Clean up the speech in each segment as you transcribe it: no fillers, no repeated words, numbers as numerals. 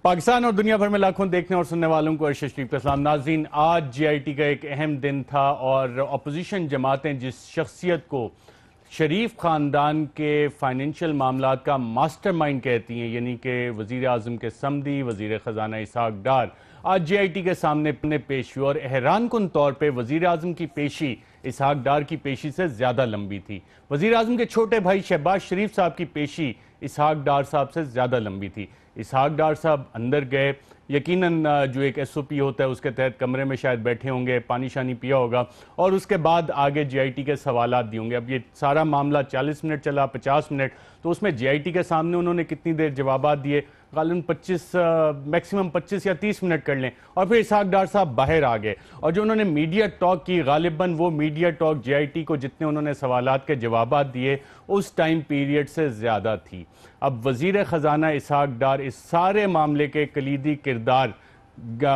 پاکستان اور دنیا بھر میں لاکھوں دیکھنے اور سننے والوں کو ارشد شریف کا سلام۔ ناظرین، آج جے آئی ٹی کا ایک اہم دن تھا اور اپوزیشن جماعتیں جس شخصیت کو شریف خاندان کے فائنینشیل معاملات کا ماسٹر مائنڈ کہتی ہیں، یعنی کہ وزیر اعظم کے سمدی وزیر خزانہ اسحاق ڈار، آج جے آئی ٹی کے سامنے پیش ہوئے اور حیران کن طور پہ وزیر اعظم کی پیشی اسحاق ڈار کی پیشی سے زیادہ لمبی تھی۔ وزیر اعظم کے چھوٹے بھائی شہباز شریف صاحب کی پیشی اسحاق ڈار صاحب سے زیادہ لمبی تھی۔ اسحاق ڈار صاحب اندر گئے، یقیناً جو ایک ایس او پی ہوتا ہے اس کے تحت کمرے میں شاید بیٹھے ہوں گے، پانی شانی پیا ہوگا اور اس کے بعد آگے جے آئی ٹی کے سوالات دی ہوں گے۔ اب یہ سارا معاملہ 40 منٹ چلا، 50 منٹ، تو اس میں جے آئی ٹی کے سامنے انہوں نے کتنی دیر جوابات دیے؟ غالباً میکسیمم 25 یا 30 منٹ کر لیں، اور پھر اسحاق ڈار صاحب باہر آ گئے اور جو انہوں نے میڈیا ٹاک کی، غالباً وہ media talk J I T کو جتنے انہوں نے سوالات کے جوابات دیے اس ٹائم پیریڈ سے زیادہ تھی۔ اب وزیر خزانہ اسحاق ڈار اس سارے معاملے کے کلیدی کردار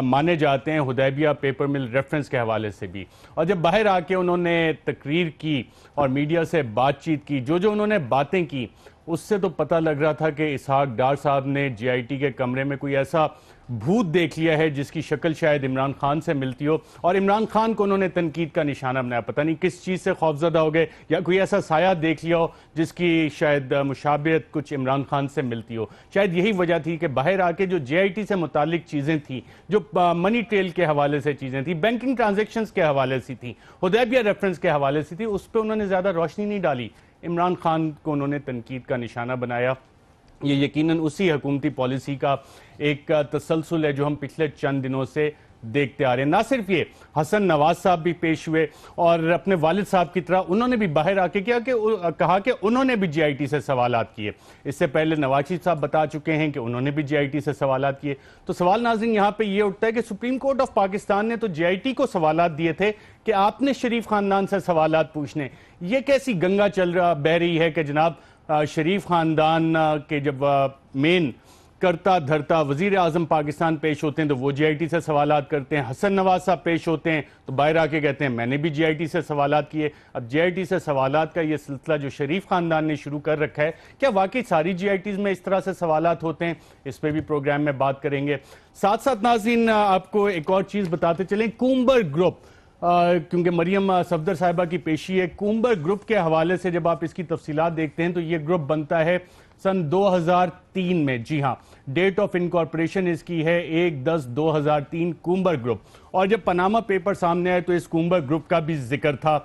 مانے جاتے ہیں، حدیبیہ پیپر مل ریفرنس کے حوالے سے بھی، اور جب باہر آ کے انہوں نے تقریر کی اور میڈیا سے بات چیت کی، جو انہوں نے باتیں کی، اس سے تو پتہ لگ رہا تھا کہ اسحاق ڈار صاحب نے جے آئی ٹی کے کمرے میں کوئی ایسا بھوت دیکھ لیا ہے جس کی شکل شاید عمران خان سے ملتی ہو، اور عمران خان کو انہوں نے تنقید کا نشانہ بنایا۔ پتہ نہیں کس چیز سے خوفزدہ ہو گئے، یا کوئی ایسا سایہ دیکھ لیا ہو جس کی شاید مشابہت کچھ عمران خان سے ملتی ہو۔ شاید یہی وجہ تھی کہ باہر آ کے جو جے آئی ٹی سے متعلق چیزیں تھیں، جو منی ٹریل کے حوالے سے چیزیں تھیں، بینکنگ ٹرانزیکشنز کے حوالے سے تھیں، حدیبیہ ریفرنس کے حوالے سے تھی، اس پہ انہوں نے زیادہ روشنی نہیں ڈالی۔ عمران خان کو انہوں نے تنقید کا نشانہ بنایا۔ یہ یقیناً اسی حکومتی پالیسی کا ایک تسلسل ہے جو ہم پچھلے چند دنوں سے دیکھتے آ رہے ہیں۔ نہ صرف یہ، حسن نواز صاحب بھی پیش ہوئے اور اپنے والد صاحب کی طرح انہوں نے بھی باہر آ کے کہا کہ انہوں نے بھی جے آئی ٹی سے سوالات کیے۔ اس سے پہلے نواز شریف صاحب بتا چکے ہیں کہ انہوں نے بھی جے آئی ٹی سے سوالات کیے۔ تو سوال ناظرین یہاں پہ یہ اٹھتا ہے کہ سپریم کورٹ آف پاکستان نے تو جے آئی ٹی کو سوالات دیے تھے کہ آپ نے شریف خاندان سے سوالات پوچھنے۔ یہ کیسی گنگا بہ رہی ہے کہ جناب شریف خاندان کے جب مین کرتا دھرتا وزیر اعظم پاکستان پیش ہوتے ہیں تو وہ جے آئی ٹی سے سوالات کرتے ہیں، حسن نواز صاحب پیش ہوتے ہیں تو باہر آ کے کہتے ہیں میں نے بھی جے آئی ٹی سے سوالات کیے۔ اب جے آئی ٹی سے سوالات کا یہ سلسلہ جو شریف خاندان نے شروع کر رکھا ہے، کیا واقعی ساری جے آئی ٹیز میں اس طرح سے سوالات ہوتے ہیں؟ اس پہ بھی پروگرام میں بات کریں گے۔ ساتھ ساتھ ناظرین آپ کو ایک اور چیز بتاتے چلیں، کومبر گروپ، کیونکہ مریم صفدر صاحبہ کی پیشی ہے، کومبر گروپ کے حوالے سے جب آپ اس کی تفصیلات دیکھتے ہیں تو یہ گروپ بنتا ہے سن 2003 میں۔ جی ہاں، ڈیٹ آف انکارپوریشن اس کی ہے 1/10/2003، کومبر گروپ۔ اور جب پاناما پیپر سامنے آئے تو اس کومبر گروپ کا بھی ذکر تھا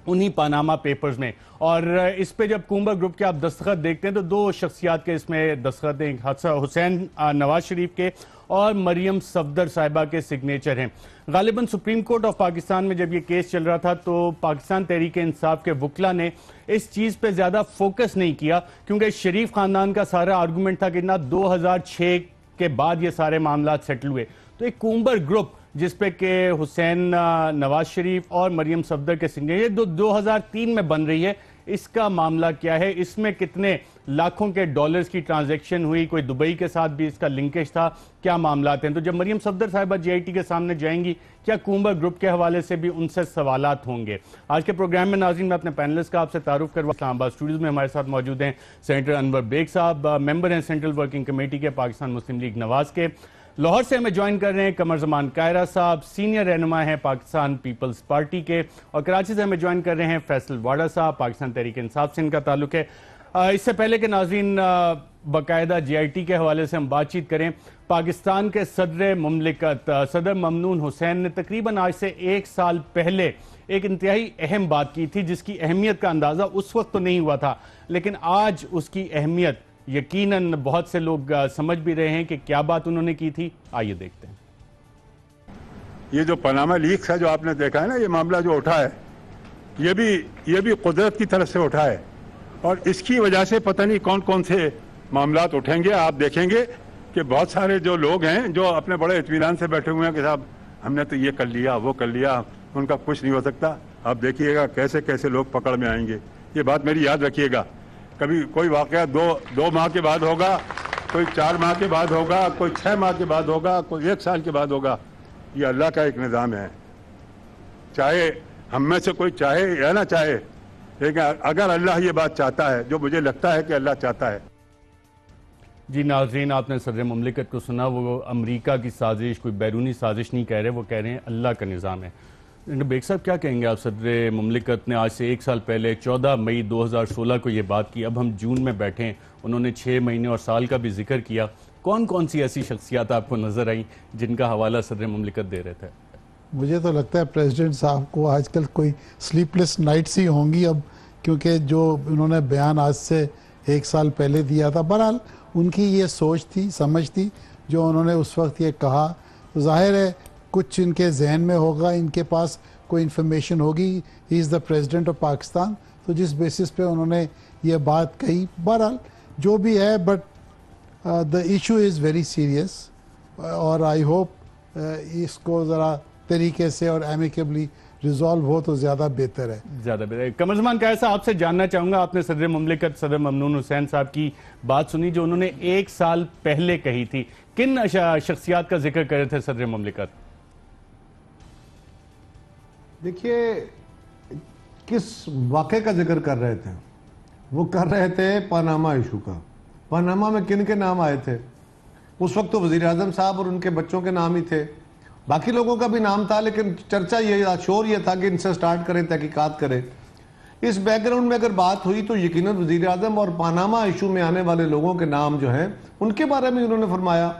انہی پاناما پیپرز میں، اور اس پہ جب کومبر گروپ کے آپ دستخط دیکھتے ہیں تو دو شخصیات کے اس میں دستخط ہیں، حسین نواز شریف کے اور مریم صفدر صاحبہ کے سگنیچر ہیں۔ غالباً سپریم کورٹ آف پاکستان میں جب یہ کیس چل رہا تھا تو پاکستان تحریک انصاف کے وکلا نے اس چیز پہ زیادہ فوکس نہیں کیا، کیونکہ شریف خاندان کا سارا آرگومنٹ تھا کہ 2006 کے بعد یہ سارے معاملات سیٹل ہوئے۔ تو ایک کومبر گروپ جس پہ کہ حسین نواز شریف اور مریم صفدر کے سگنیچر 2003 میں بن رہی ہے، اس کا معاملہ کیا ہے؟ اس میں کتنے لاکھوں کے ڈالرز کی ٹرانزیکشن ہوئی؟ کوئی دبئی کے ساتھ بھی اس کا لنکیج تھا؟ کیا معاملات ہیں؟ تو جب مریم صفدر صاحبہ جے آئی ٹی کے سامنے جائیں گی، کیا کومبر گروپ کے حوالے سے بھی ان سے سوالات ہوں گے؟ آج کے پروگرام میں ناظرین میں اپنے پینلسٹ کا آپ سے تعارف کروا، اسلام آباد اسٹوڈیوز میں ہمارے ساتھ موجود ہیں سینیٹر انور بیگ صاحب، ممبر ہیں سینٹرل ورکنگ کمیٹی کے پاکستان مسلم لیگ نواز کے۔ لاہور سے ہمیں جوائن کر رہے ہیں قمر زمان کائرہ صاحب، سینئر رہنما ہیں پاکستان پیپلز پارٹی کے، اور کراچی سے ہمیں جوائن کر رہے ہیں فیصل واڈا صاحب، پاکستان تحریک انصاف سے ان کا تعلق ہے۔ اس سے پہلے کہ ناظرین باقاعدہ جے آئی ٹی کے حوالے سے ہم بات چیت کریں، پاکستان کے صدر مملکت صدر ممنون حسین نے تقریباً آج سے 1 سال پہلے ایک انتہائی اہم بات کی تھی جس کی اہمیت کا اندازہ اس وقت تو نہیں ہوا تھا، لیکن آج اس کی اہمیت یقیناً بہت سے لوگ سمجھ بھی رہے ہیں کہ کیا بات انہوں نے کی تھی۔ آئیے دیکھتے ہیں۔ یہ جو پاناما لیکس ہے جو آپ نے دیکھا ہے نا، یہ معاملہ جو اٹھا ہے یہ بھی قدرت کی طرف سے اٹھا ہے، اور اس کی وجہ سے پتہ نہیں کون کون سے معاملات اٹھیں گے۔ آپ دیکھیں گے کہ بہت سارے جو لوگ ہیں جو اپنے بڑے اطمینان سے بیٹھے ہوئے ہیں کہ صاحب ہم نے تو یہ کر لیا وہ کر لیا، ان کا کچھ نہیں ہو سکتا۔ آپ دیکھیے گا کیسے کیسے لوگ پکڑ میں آئیں گے۔ یہ بات میری یاد رکھیے گا، کبھی کوئی واقعہ دو ماہ کے بعد ہوگا، کوئی 4 ماہ کے بعد ہوگا، کوئی 6 ماہ کے بعد ہوگا، کوئی 1 سال کے بعد ہوگا۔ یہ اللہ کا ایک نظام ہے، چاہے ہم میں سے کوئی چاہے یا نہ چاہے، لیکن اگر اللہ یہ بات چاہتا ہے، جو مجھے لگتا ہے کہ اللہ چاہتا ہے۔ جی ناظرین، آپ نے صدر مملکت کو سنا، وہ امریکہ کی سازش، کوئی بیرونی سازش نہیں کہہ رہے، وہ کہہ رہے ہیں اللہ کا نظام ہے۔ بیگ صاحب کیا کہیں گے آپ؟ صدر مملکت نے آج سے 1 سال پہلے 14 مئی 2016 کو یہ بات کی، اب ہم جون میں بیٹھے ہیں، انہوں نے 6 مہینے اور سال کا بھی ذکر کیا۔ کون کون سی ایسی شخصیات آپ کو نظر آئیں جن کا حوالہ صدر مملکت دے رہے تھے؟ مجھے تو لگتا ہے پریزیڈنٹ صاحب کو آج کل کوئی سلیپ لیس نائٹس ہی ہوں گی اب، کیونکہ جو انہوں نے بیان آج سے 1 سال پہلے دیا تھا، بہرحال ان کی یہ سوچ تھی، سمجھ تھی، جو انہوں نے اس وقت یہ کہا، تو ظاہر ہے کچھ ان کے ذہن میں ہوگا، ان کے پاس کوئی انفارمیشن ہوگی، ہی از دا پریزیڈنٹ آف پاکستان، تو جس بیسس پہ انہوں نے یہ بات کہی۔ بہرحال جو بھی ہے، but the issue is very serious, اور آئی ہوپ اس کو ذرا طریقے سے اور ایمیکیبلی ریزالو ہو تو زیادہ بہتر ہے۔ زیادہ بہتر ہے۔ قمر زمان کیسا آپ سے جاننا چاہوں گا، آپ نے صدر مملکت صدر ممنون حسین صاحب کی بات سنی جو انہوں نے 1 سال پہلے کہی تھی، کن شخصیات کا ذکر کر رہے تھے صدر مملکت؟ دیکھیے کس واقعے کا ذکر کر رہے تھے؟ وہ کر رہے تھے پاناما ایشو کا۔ پاناما میں کن کے نام آئے تھے؟ اس وقت تو وزیر اعظم صاحب اور ان کے بچوں کے نام ہی تھے، باقی لوگوں کا بھی نام تھا، لیکن چرچا یہ شور یہ تھا کہ ان سے سٹارٹ کریں، تحقیقات کریں۔ اس بیک گراؤنڈ میں اگر بات ہوئی تو یقیناً وزیر اعظم اور پاناما ایشو میں آنے والے لوگوں کے نام جو ہیں ان کے بارے میں انہوں نے فرمایا۔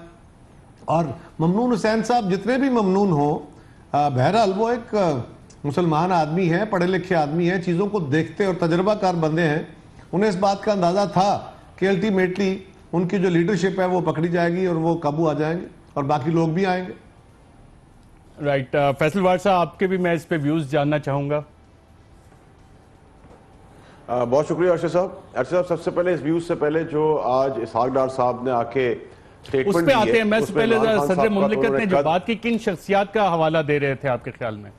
اور ممنون حسین صاحب جتنے بھی ممنون ہوں، بہرحال وہ ایک مسلمان آدمی ہیں، پڑھے لکھے آدمی ہیں، چیزوں کو دیکھتے اور تجربہ کار بندے ہیں، انہیں اس بات کا اندازہ تھا کہ الٹیمیٹلی ان کی جو لیڈرشپ ہے وہ پکڑی جائے گی اور وہ قابو آ جائیں گے اور باقی لوگ بھی آئیں گے۔ رائٹ، فیصل وارڈ صاحب آپ کے بھی میں اس پہ ویوز جاننا چاہوں گا۔ بہت شکریہ ارشد صاحب۔ ارشد صاحب سب سے پہلے اس ویوز سے پہلے جو آج اسحاق ڈار صاحب نے آ کے اس پہ آتے ہیں، میں سے پہلے صدر مملکت نے جو بات کی کن شخصیات کا حوالہ دے رہے تھے آپ کے خیال میں؟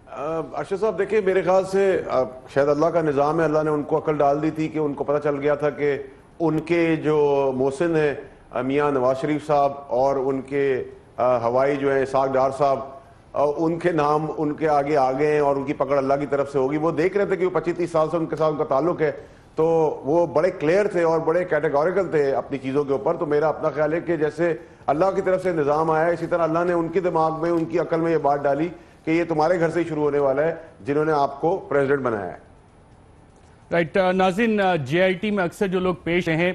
ارشد صاحب دیکھیں، میرے خیال سے شاید اللہ کا نظام ہے، اللہ نے ان کو عقل ڈال دی تھی کہ ان کو پتہ چل گیا تھا کہ ان کے جو محسن ہیں میاں نواز شریف صاحب اور ان کے ہوائی جو ہیں اسحاق ڈار صاحب، ان کے نام ان کے آگے آ گئے ہیں اور ان کی پکڑ اللہ کی طرف سے ہوگی۔ وہ دیکھ رہے تھے کہ وہ 25-30 سال سے ان کے ساتھ ان کا تعلق ہے، تو وہ بڑے کلیئر تھے اور بڑے کیٹیگوریکل تھے اپنی چیزوں کے اوپر۔ تو میرا اپنا خیال ہے کہ جیسے اللہ کی طرف سے نظام آیا ہے، اسی طرح اللہ نے ان کے دماغ میں، ان کی عقل میں یہ بات ڈالی کہ یہ تمہارے گھر سے ہی شروع ہونے والا ہے جنہوں نے آپ کو پریزیڈنٹ بنایا ہے۔ رائٹ ناظرین، جے آئی ٹی میں اکثر جو لوگ پیش ہیں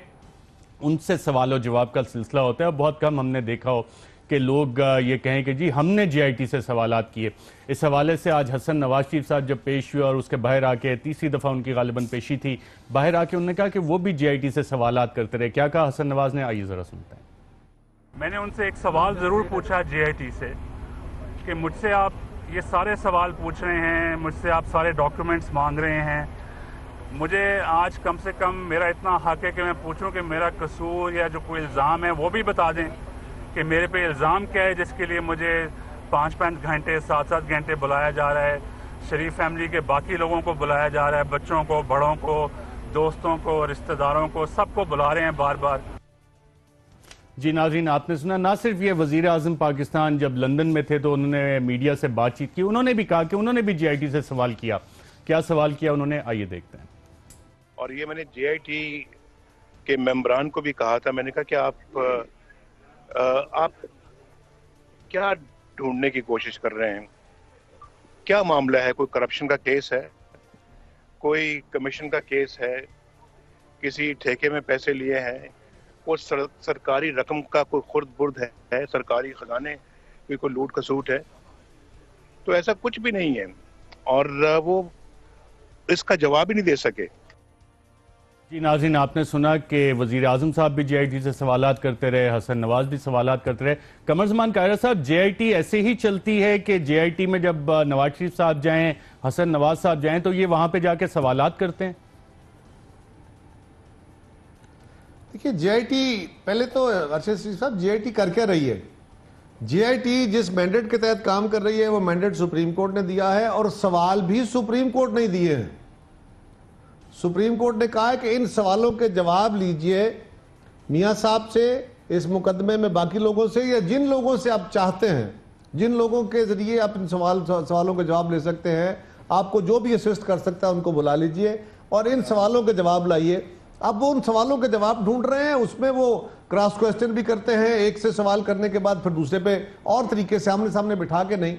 ان سے سوال و جواب کا سلسلہ ہوتا ہے، بہت کم ہم نے دیکھا ہو کہ لوگ یہ کہیں کہ جی ہم نے جے آئی ٹی سے سوالات کیے۔ اس حوالے سے آج حسن نواز شریف صاحب جب پیش ہوئے اور اس کے باہر آ کے 30 دفعہ ان کی غالباً پیشی تھی، باہر آ کے انہوں نے کہا کہ وہ بھی جے آئی ٹی سے سوالات کرتے رہے۔ کیا کہا حسن نواز نے؟ آئیے ذرا سنتے ہیں۔ میں نے ان سے ایک سوال ضرور پوچھا جے آئی ٹی سے کہ مجھ سے آپ یہ سارے سوال پوچھ رہے ہیں، مجھ سے آپ سارے ڈاکیومنٹس مانگ رہے ہیں، مجھے آج کم سے کم میرا اتنا حق ہے کہ میں پوچھوں کہ میرا قصور یا جو کوئی الزام ہے وہ بھی بتا دیں کہ میرے پہ الزام کیا ہے جس کے لیے مجھے 5-5 گھنٹے 7-7 گھنٹے بلایا جا رہا ہے، شریف فیملی کے باقی لوگوں کو بلایا جا رہا ہے، بچوں کو، بڑوں کو، دوستوں کو، رشتہ داروں کو، سب کو بلا رہے ہیں بار بار۔ جی ناظرین، آپ نے سنا، نہ صرف یہ وزیر اعظم پاکستان جب لندن میں تھے تو انہوں نے میڈیا سے بات چیت کی، انہوں نے بھی کہا کہ انہوں نے بھی جے آئی ٹی سے سوال کیا۔ کیا سوال کیا انہوں نے؟ آئیے دیکھتے ہیں۔ اور یہ میں نے جے آئی ٹی کے ممبران کو بھی کہا تھا، میں نے کہا کہ آپ کیا ڈھونڈنے کی کوشش کر رہے ہیں؟ کیا معاملہ ہے؟ کوئی کرپشن کا کیس ہے؟ کوئی کمیشن کا کیس ہے؟ کسی ٹھیکے میں پیسے لیے ہیں؟ کوئی سرکاری رقم کا کوئی خرد برد ہے؟ سرکاری خزانے کوئی لوٹ کسوٹ ہے؟ تو ایسا کچھ بھی نہیں ہے، اور وہ اس کا جواب ہی نہیں دے سکے۔ جی ناظرین، آپ نے سنا کہ وزیر اعظم صاحب بھی جے آئی ٹی سے سوالات کرتے رہے، حسن نواز بھی سوالات کرتے رہے۔ قمر زمان قاہرہ صاحب، جے آئی ٹی ایسے ہی چلتی ہے کہ جے آئی ٹی میں جب نواز شریف صاحب جائیں، حسن نواز صاحب جائیں تو یہ وہاں پہ جا کے سوالات کرتے ہیں؟ دیکھیے جے آئی ٹی، پہلے تو ارشد شریف صاحب جے آئی ٹی کر کیا رہی ہے؟ جے آئی ٹی جس مینڈیٹ کے تحت کام کر رہی ہے وہ مینڈیٹ سپریم کورٹ نے دیا ہے، اور سوال بھی سپریم کورٹ نے دیے ہیں۔ سپریم کورٹ نے کہا ہے کہ ان سوالوں کے جواب لیجئے میاں صاحب سے، اس مقدمے میں باقی لوگوں سے، یا جن لوگوں سے آپ چاہتے ہیں، جن لوگوں کے ذریعے آپ ان سوالوں کے جواب لے سکتے ہیں، آپ کو جو بھی اسسٹ کر سکتا ہے ان کو بلا لیجئے اور ان سوالوں کے جواب لائیے۔ اب وہ ان سوالوں کے جواب ڈھونڈ رہے ہیں، اس میں وہ کراس کوسچن بھی کرتے ہیں، ایک سے سوال کرنے کے بعد پھر دوسرے پہ اور طریقے سے آمنے سامنے بٹھا کے نہیں.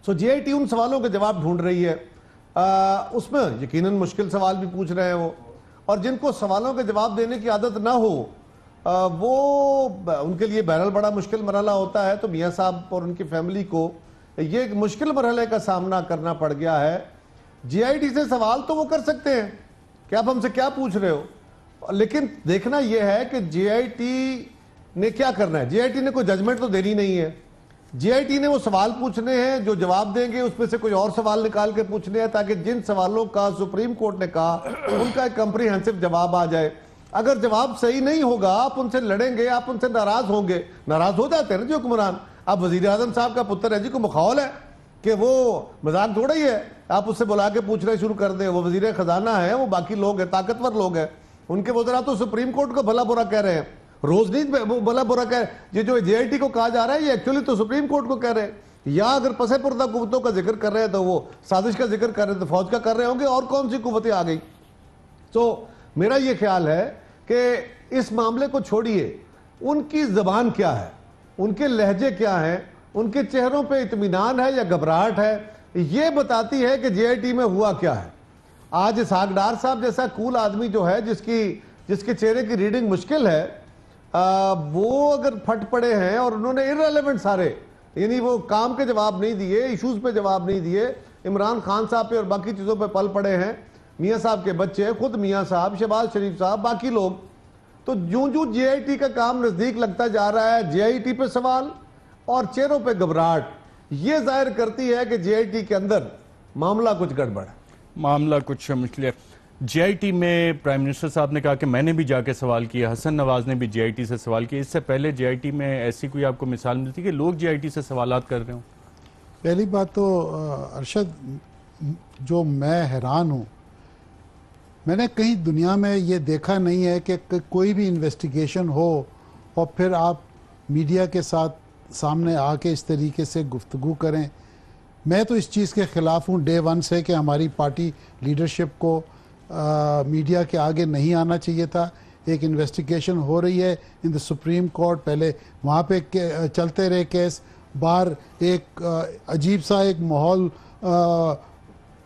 سو جے آئی ٹی ان سوالوں کے جواب ڈھونڈ رہی ہے. اس میں یقیناً مشکل سوال بھی پوچھ رہے ہیں وہ، اور جن کو سوالوں کے جواب دینے کی عادت نہ ہو وہ ان کے لیے بہرحال بڑا مشکل مرحلہ ہوتا ہے. تو میاں صاحب اور ان کی فیملی کو یہ ایک مشکل مرحلے کا سامنا کرنا پڑ گیا ہے. جے آئی ٹی سے سوال تو وہ کر سکتے ہیں کہ آپ ہم سے کیا پوچھ رہے ہو، لیکن دیکھنا یہ ہے کہ جے آئی ٹی نے کیا کرنا ہے. جے آئی ٹی نے کوئی ججمنٹ تو دینی نہیں ہے. جے آئی ٹی نے وہ سوال پوچھنے ہیں، جو جواب دیں گے اس میں سے کوئی اور سوال نکال کے پوچھنے ہیں تاکہ جن سوالوں کا سپریم کورٹ نے کہا ان کا ایک کمپریہنسو جواب آ جائے. اگر جواب صحیح نہیں ہوگا آپ ان سے لڑیں گے، آپ ان سے ناراض ہوں گے. ناراض ہو جاتے ہیں نا جی حکمران. اب وزیر اعظم صاحب کا پتر ہے جی، کو مخول ہے کہ وہ مذاق تھوڑا ہی ہے آپ اس سے بلا کے پوچھنا شروع کر دیں. وہ وزیر خزانہ ہے، وہ باقی لوگ ہیں، طاقتور لوگ ہیں. ان کے وزراء تو سپریم کورٹ کو بھلا برا کہہ رہے ہیں، روز نہیں بھلا برا کہہ رہے. یہ جو جے آئی ٹی کو کہا جا رہا ہے یہ ایکچولی تو سپریم کورٹ کو کہہ رہے ہیں. یا اگر پس پردہ قوتوں کا ذکر کر رہے ہیں تو وہ سازش کا ذکر کر رہے ہیں تو فوج کا کر رہے ہوں گے، اور کون سی قوتیں آ گئی. تو میرا یہ خیال ہے کہ اس معاملے کو چھوڑیے، ان کی زبان کیا ہے، ان کے لہجے کیا ہیں، ان کے چہروں پہ اطمینان ہے یا گھبراہٹ ہے، یہ بتاتی ہے کہ جے آئی ٹی میں ہوا کیا ہے. آج اسحاق ڈار صاحب جیسا کول آدمی جو ہے جس کے چہرے کی ریڈنگ مشکل ہے، وہ اگر پھٹ پڑے ہیں اور انہوں نے irrelevant سارے، یعنی وہ کام کے جواب نہیں دیے، ایشوز پہ جواب نہیں دیے، عمران خان صاحب پہ اور باقی چیزوں پہ پل پڑے ہیں، میاں صاحب کے بچے، خود میاں صاحب، شہباز شریف صاحب، باقی لوگ. تو جوں جے آئی ٹی کا کام نزدیک لگتا جا رہا ہے، جے آئی ٹی پہ سوال اور چہروں پہ گھبراہٹ یہ ظاہر کرتی ہے کہ جے آئی ٹی کے اندر معاملہ کچھ گڑبڑ ہے، معاملہ کچھ مشکل ہے. جے آئی ٹی میں پرائم منسٹر صاحب نے کہا کہ میں نے بھی جا کے سوال کیا، حسن نواز نے بھی جے آئی ٹی سے سوال کیا. اس سے پہلے جے آئی ٹی میں ایسی کوئی آپ کو مثال ملتی کہ لوگ جے آئی ٹی سے سوالات کر رہے ہوں؟ پہلی بات تو ارشد، جو میں حیران ہوں، میں نے کہیں دنیا میں یہ دیکھا نہیں ہے کہ کوئی بھی انویسٹیگیشن ہو اور پھر آپ میڈیا کے ساتھ سامنے آ کے اس طریقے سے گفتگو کریں. میں تو اس چیز کے خلاف ہوں ڈے ون سے کہ ہماری پارٹی لیڈرشپ کو میڈیا کے آگے نہیں آنا چاہیے تھا. ایک انویسٹیگیشن ہو رہی ہے ان دا سپریم کورٹ، پہلے وہاں پہ چلتے رہے کیس، باہر ایک عجیب سا ایک ماحول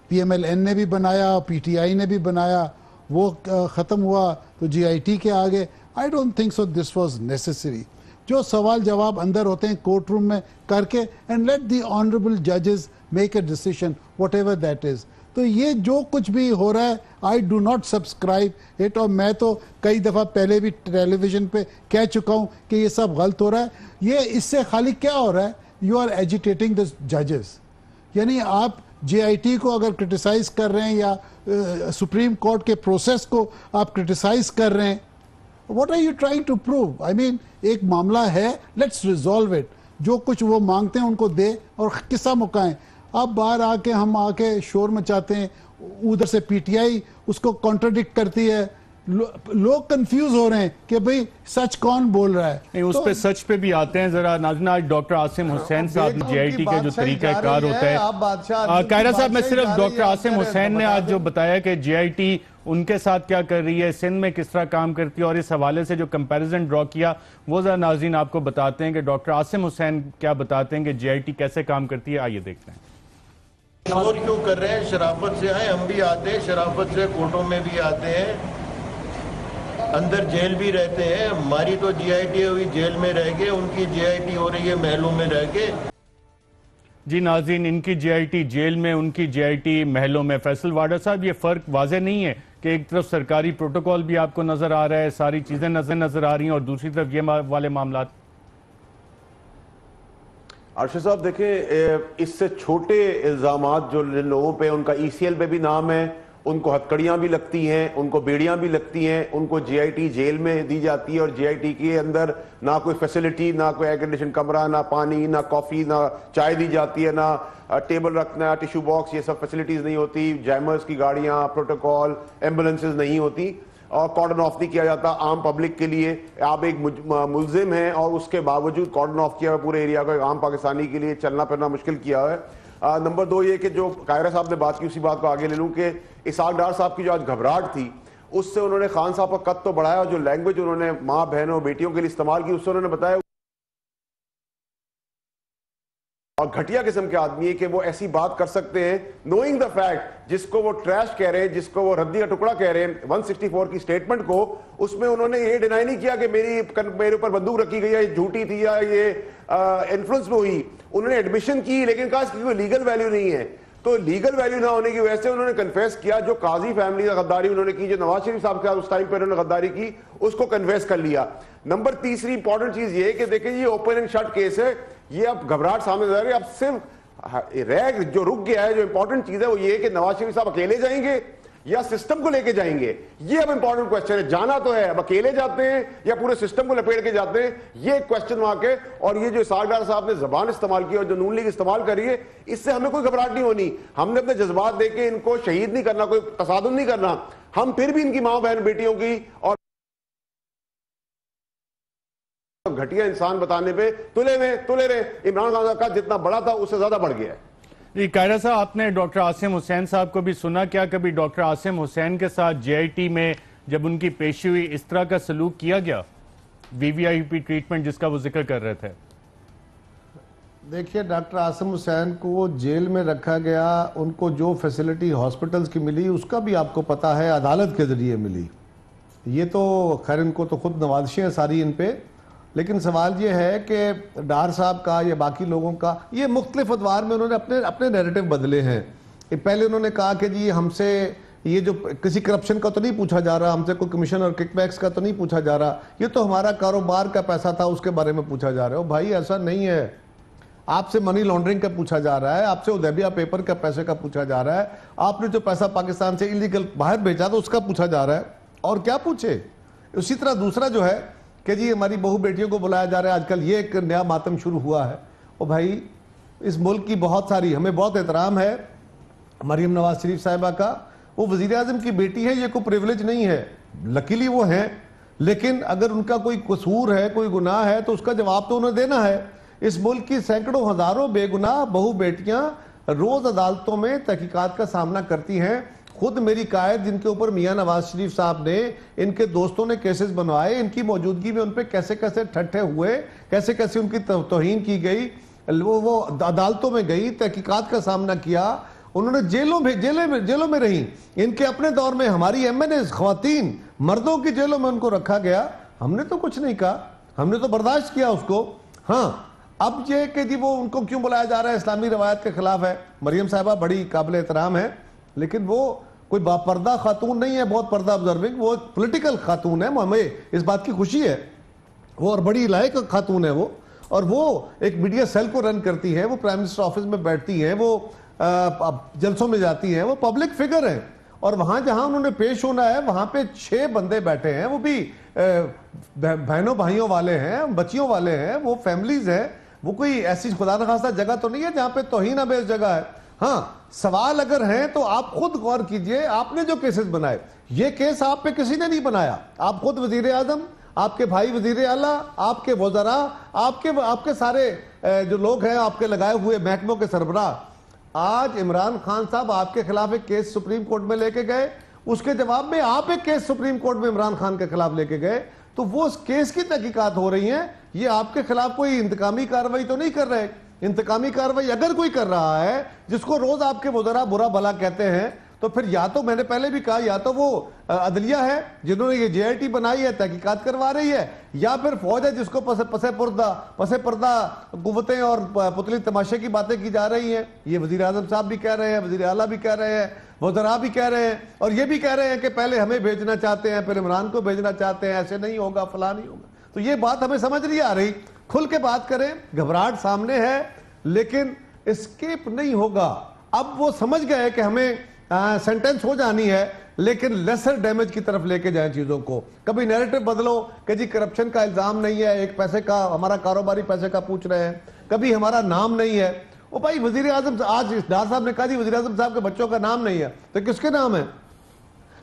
پی ایم ایل این نے بھی بنایا، پی ٹی آئی نے بھی بنایا، وہ ختم ہوا تو جے آئی ٹی کے آگے. I don't think so this was necessary. جو سوال جواب اندر ہوتے ہیں کورٹ روم میں کر کے، اینڈ لیٹ دی آنریبل ججز make a decision what ever that is. تو یہ جو کچھ بھی ہو رہا ہے I do not subscribe it. اور میں تو کئی دفعہ پہلے بھی ٹیلی ویژن پہ کہہ چکا ہوں کہ یہ سب غلط ہو رہا ہے. یہ اس سے خالی کیا ہو رہا ہے، یو آر ایجیٹیٹنگ دا ججز. یعنی آپ جے آئی ٹی کو اگر کرٹیسائز کر رہے ہیں یا سپریم کورٹ کے پروسیس کو آپ کرٹیسائز کر رہے ہیں، what are you trying to prove? I mean, ایک معاملہ ہے، let's resolve it. جو کچھ وہ مانگتے ہیں ان کو دے اور قصہ مکائیں. اب باہر آ کے ہم آ کے شور مچاتے ہیں، ادھر سے پی ٹی آئی اس کو کانٹرڈکٹ کرتی ہے، لوگ کنفیوز ہو رہے ہیں کہ بھئی سچ کون بول رہا ہے. نہیں، اس پہ سچ پہ بھی آتے ہیں. ذرا ناظرین، آج ڈاکٹر عاصم حسین صاحب جے آئی ٹی کا جو طریقہ کار ہوتا ہے، قاہرہ صاحب میں صرف ڈاکٹر عاصم حسین نے آج جو بتایا کہ جے آئی ٹی ان کے ساتھ کیا کر رہی ہے، سندھ میں کس طرح کام کرتی ہے، اور اس حوالے سے جو کمپیریزن ڈرا کیا وہ ذرا ناظرین آپ کو بتاتے ہیں کہ ڈاکٹر عاصم حسین کیا بتاتے ہیں کہ جے آئی ٹی کیسے کام کرتی ہے. آئیے دیکھتے ہیں. اور کیوں کر رہے ہیں؟ شرافت سے آئے، ہم بھی آتے ہیں شرافت سے، کورٹوں میں بھی آتے ہیں، اندر جیل بھی رہتے ہیں. ہماری تو جے آئی ٹی ہوئی جیل میں رہ گئے، ان کی جے آئی ٹی ہو رہی ہے محلوں میں رہ کے. جی ناظرین، ان کی جے آئی ٹی جیل میں، ان کی جے آئی ٹی محلوں میں. فیصل واڈر صاحب، یہ فرق واضح نہیں ہے کہ ایک طرف سرکاری پروٹوکول بھی آپ کو نظر آ رہا ہے، ساری چیزیں نظر آ رہی ہیں، اور دوسری طرف یہ والے معاملات؟ ارشد صاحب دیکھیں، اس سے چھوٹے الزامات جو لوگوں پہ، ان کا ای سی ایل پہ بھی نام ہے، ان کو ہتکڑیاں بھی لگتی ہیں، ان کو بیڑیاں بھی لگتی ہیں، ان کو جے آئی ٹی جیل میں دی جاتی ہے، اور جے آئی ٹی کے اندر نہ کوئی فیسلٹی، نہ کوئی ایئر کنڈیشن کمرہ، نہ پانی، نہ کافی، نہ چائے دی جاتی ہے، نہ ٹیبل رکھنا، ٹیشو باکس، یہ سب فیسلٹیز نہیں ہوتی. جیمرز کی گاڑیاں، پروٹوکول، ایمبولینسز نہیں ہوتی، اور کارڈن آف نہیں کیا جاتا عام پبلک کے لیے. آپ ایک ملزم ہیں اور اس کے باوجود کارڈن آف کیا ہوا پورے ایریا کو، ایک عام پاکستانی کے لیے چلنا پھرنا مشکل کیا ہوا ہے. نمبر 2 یہ کہ جو قاہرہ صاحب نے بات کی، اسی بات کو آگے لے لوں کہ اسحاق ڈار صاحب کی جو آج گھبراہٹ تھی، اس سے انہوں نے خان صاحب کا قد تو بڑھایا, اور جو لینگویج انہوں نے ماں بہنوں بیٹیوں کے لیے استعمال کی اس سے انہوں نے بتایا, اور گھٹیا قسم کے آدمی ہے کہ وہ ایسی بات کر سکتے ہیں نوئنگ دا فیکٹ, جس کو وہ ٹریش کہہ رہے ہیں, جس کو وہ ردی کا ٹکڑا کہہ رہے ہیں 164 کی سٹیٹمنٹ کو, اس میں انہوں نے یہ ڈینائی نہیں کیا کہ میرے اوپر بندوق رکھی گئی ہے, یہ جھوٹی تھی یا یہ انفلوئنس میں ہوئی. انہوں نے ایڈمیشن کی لیکن کہا اس کی کوئی لیگل ویلیو نہیں ہے. تو لیگل ویلیو نہ ہونے کی وجہ سے انہوں نے کنفیس کیا, جو قاضی فیملی کا غداری انہوں نے کی, جو نواز شریف صاحب کے ساتھ اس ٹائم پہ انہوں نے غداری کی, اس کو کنفیس کر لیا. نمبر تیسری امپورٹنٹ چیز یہ ہے کہ دیکھیں یہ اوپن اینڈ شٹ کیس ہے, یہ اب گھبراہٹ سامنے آ رہی ہے. اب صرف جو رک گیا ہے, جو امپورٹنٹ چیز ہے وہ یہ ہے کہ نواز شریف صاحب اکیلے جائیں گے یا سسٹم کو لے کے جائیں گے. یہ اب امپورٹنٹ کوسچن ہے. جانا تو ہے, اب اکیلے جاتے ہیں یا پورے سسٹم کو لپیٹ کے جاتے ہیں, یہ ایک کوسچن وہاں کے. اور یہ جو اسحاق ڈار صاحب نے زبان استعمال کی اور جو نون لیگ استعمال کری ہے, اس سے ہمیں کوئی گھبراہٹ نہیں ہونی. ہم نے اپنے جذبات دے کے ان کو شہید نہیں کرنا, کوئی تصادم نہیں کرنا. ہم پھر بھی ان کی ماں بہن بیٹیوں کی اور گھٹیا انسان بتانے پہ تلے رہے. عمران خان کا جتنا بڑا تھا اس سے زیادہ بڑھ گیا ہے. جی قاہرہ صاحب, آپ نے ڈاکٹر عاصم حسین صاحب کو بھی سنا, کیا کبھی ڈاکٹر عاصم حسین کے ساتھ جے آئی ٹی میں جب ان کی پیشی ہوئی اس طرح کا سلوک کیا گیا, وی وی آئی پی ٹریٹمنٹ جس کا وہ ذکر کر رہے تھے؟ دیکھیے ڈاکٹر عاصم حسین کو جیل میں رکھا گیا, ان کو جو فیسلٹی ہاسپٹلز کی ملی اس کا بھی آپ کو پتا ہے عدالت کے ذریعے ملی. یہ تو خیر ان کو تو خود نوازشیں ہیں ساری ان پہ, لیکن سوال یہ ہے کہ ڈار صاحب کا یا باقی لوگوں کا یہ مختلف ادوار میں انہوں نے اپنے نیریٹو بدلے ہیں. پہلے انہوں نے کہا کہ جی ہم سے یہ جو کسی کرپشن کا تو نہیں پوچھا جا رہا, ہم سے کوئی کمیشن اور کک بیکس کا تو نہیں پوچھا جا رہا, یہ تو ہمارا کاروبار کا پیسہ تھا اس کے بارے میں پوچھا جا رہا ہے. بھائی ایسا نہیں ہے, آپ سے منی لانڈرنگ کا پوچھا جا رہا ہے, آپ سے ادیبیہ پیپر کا پیسے کا پوچھا جا رہا ہے, آپ نے جو پیسہ پاکستان سے انلیگل باہر بھیجا تو اس کا پوچھا جا رہا ہے, اور کیا پوچھے. اسی طرح دوسرا جو ہے کہ جی ہماری بہو بیٹیوں کو بلایا جا رہا ہے, آج کل یہ ایک نیا ماتم شروع ہوا ہے. اور بھائی اس ملک کی بہت ساری, ہمیں بہت احترام ہے مریم نواز شریف صاحبہ کا, وہ وزیر اعظم کی بیٹی ہے, یہ کوئی پریولیج نہیں ہے, لکیلی وہ ہیں, لیکن اگر ان کا کوئی قصور ہے, کوئی گناہ ہے تو اس کا جواب تو انہیں دینا ہے. اس ملک کی سینکڑوں ہزاروں بے گناہ بہو بیٹیاں روز عدالتوں میں تحقیقات کا سامنا کرتی ہیں. خود میری قائد جن کے اوپر میاں نواز شریف صاحب نے, ان کے دوستوں نے کیسز بنوائے, ان کی موجودگی میں ان پہ کیسے کیسے ٹھٹھے ہوئے, کیسے کیسے ان کی توہین کی گئی, وہ عدالتوں میں گئی, تحقیقات کا سامنا کیا, انہوں نے جیلوں میں رہیں. ان کے اپنے دور میں ہماری ایم این ایز خواتین مردوں کی جیلوں میں ان کو رکھا گیا, ہم نے تو کچھ نہیں کہا, ہم نے تو برداشت کیا اس کو. ہاں اب یہ کہ جی وہ ان کو کیوں بلایا جا رہا ہے, اسلامی روایت کے خلاف ہے. مریم صاحبہ بڑی قابل احترام ہے, لیکن وہ کوئی باپردہ خاتون نہیں ہے, بہت پردہ آبزرونگ, وہ ایک پولیٹیکل خاتون ہے, ہمیں اس بات کی خوشی ہے وہ, اور بڑی لائق خاتون ہے وہ, اور وہ ایک میڈیا سیل کو رن کرتی ہے, وہ پرائم منسٹر آفس میں بیٹھتی ہیں, وہ جلسوں میں جاتی ہیں, وہ پبلک فگر ہیں, اور وہاں جہاں انہوں نے پیش ہونا ہے وہاں پہ 6 بندے بیٹھے ہیں, وہ بھی بہنوں بھائیوں والے ہیں, بچیوں والے ہیں, وہ فیملیز ہیں, وہ کوئی ایسی خدا نخواستہ جگہ تو نہیں ہے جہاں پہ توہین بیس جگہ ہے. ہاں سوال اگر ہیں تو آپ خود غور کیجئے, آپ نے جو کیسز بنائے, یہ کیس آپ پہ کسی نے نہیں بنایا, آپ خود وزیر اعظم, آپ کے بھائی وزیر اعلیٰ, آپ کے وزراء, آپ کے سارے جو لوگ ہیں آپ کے لگائے ہوئے محکموں کے سربراہ. آج عمران خان صاحب آپ کے خلاف ایک کیس سپریم کورٹ میں لے کے گئے, اس کے جواب میں آپ ایک کیس سپریم کورٹ میں عمران خان کے خلاف لے کے گئے, تو وہ اس کیس کی تحقیقات ہو رہی ہیں. یہ آپ کے خلاف کوئی انتقامی کارروائی تو نہیں کر رہے. انتقامی کارروائی اگر کوئی کر رہا ہے جس کو روز آپ کے وزراء برا بھلا کہتے ہیں, تو پھر یا تو میں نے پہلے بھی کہا, یا تو وہ عدلیہ ہے جنہوں نے یہ جے آئی ٹی بنائی ہے, تحقیقات کروا رہی ہے, یا پھر فوج ہے جس کو پس پردہ قوتیں اور پتلی تماشے کی باتیں کی جا رہی ہیں. یہ وزیر اعظم صاحب بھی کہہ رہے ہیں, وزیر اعلیٰ بھی کہہ رہے ہیں, وزراء بھی کہہ رہے ہیں, اور یہ بھی کہہ رہے ہیں کہ پہلے ہمیں بھیجنا چاہتے ہیں, پھر عمران کو بھیجنا چاہتے ہیں, ایسے نہیں ہوگا, فلاں نہیں ہوگا. تو یہ بات ہمیں سمجھ نہیں آ رہی. کھل کے بات کریں, گھبراہٹ سامنے ہے لیکن اسکیپ نہیں ہوگا. اب وہ سمجھ گئے کہ ہمیں سینٹنس ہو جانی ہے, لیکن لیسر ڈیمیج کی طرف لے کے جائیں چیزوں کو. کبھی نیریٹو بدلو کہ جی کرپشن کا الزام نہیں ہے, ایک پیسے کا, ہمارا کاروباری پیسے کا پوچھ رہے ہیں, کبھی ہمارا نام نہیں ہے. وہ بھائی وزیر اعظم, آج ڈار صاحب نے کہا جی وزیر اعظم صاحب کے بچوں کا نام نہیں ہے, تو کس کے نام ہے؟